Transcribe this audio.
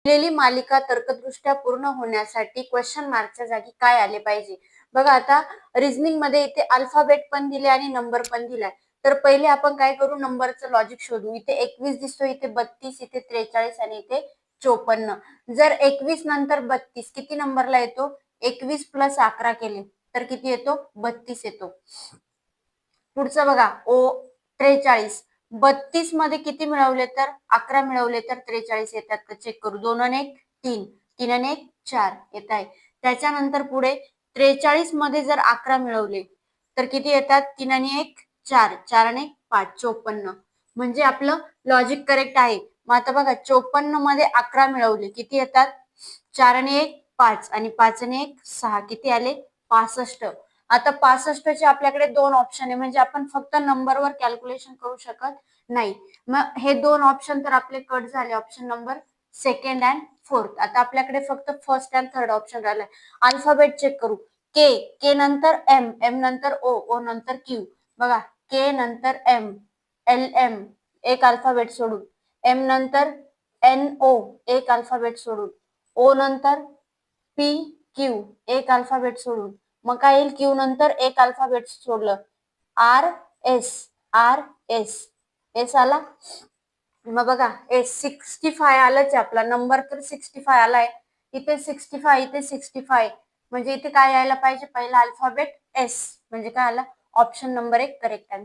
दिलेली मालिका तर्कदृष्ट्या पूर्ण होण्यासाठी क्वेश्चन मार्कच्या जागी काय आले पाहिजे. बघा आता रिझनिंग मध्ये इथे अल्फाबेट पण दिले आणि नंबर पण दिलाय. तर पहिले आपण काय करू, नंबरचं लॉजिक शोधू. इथे 21 दिसतो, इथे 32, इथे 43 आणि इथे 54. जर 21 नंतर 32 किती नंबरला येतो? 21 प्लस 11 केले तर किती येतो? 32 येतो. पुढचं बघा, 43. 32 मध्ये किती मिळवले तर 11 मिळवले तर 43 येतात का चेक करू. 2 आणि 1 3, 3 आणि 1 4 येत आहे. त्याच्यानंतर पुढे 43 मध्ये जर 11 मिळवले तर किती येतात? 3 आणि 1 4, 4 आणि 1 5, 54. म्हणजे आपलं लॉजिक करेक्ट आहे. मग आता बघा 54 मध्ये 11 मिळवले किती येतात? 4 आणि 1 5 आणि 5 आणि 1 6, किती आले? 65. आता 65 चे आपल्याकडे दोन ऑप्शन आहे, म्हणजे आपण फक्त नंबरवर कॅल्क्युलेशन करू शकत नाही. मग हे दोन ऑप्शन तर आपले कट झाले, option number second and fourth. आता आपल्याकडे फक्त फर्स्ट अँड थर्ड ऑप्शन राहिलाय. अल्फाबेट चेक करू. के, के नंतर एम, एम नंतर ओ, ओ नंतर क्यू. बघा के नंतर एम, एल एम एक अल्फाबेट सोडून, एम नंतर एन ओ एक अल्फाबेट सोडून, ओ नंतर पी क्यू एक अल्फाबेट सोडून, मग काय येईल? क्यू नंतर एक अल्फाबेट सोडलं, R S, R S, S आला. मग बघा एस 65 आलाच आहे आपला नंबर, तर 65 आलाय. इथे 65, इथे 65, म्हणजे इथे काय यायला पाहिजे? पहिला अल्फाबेट एस, म्हणजे काय आला? Option number 1 correct answer.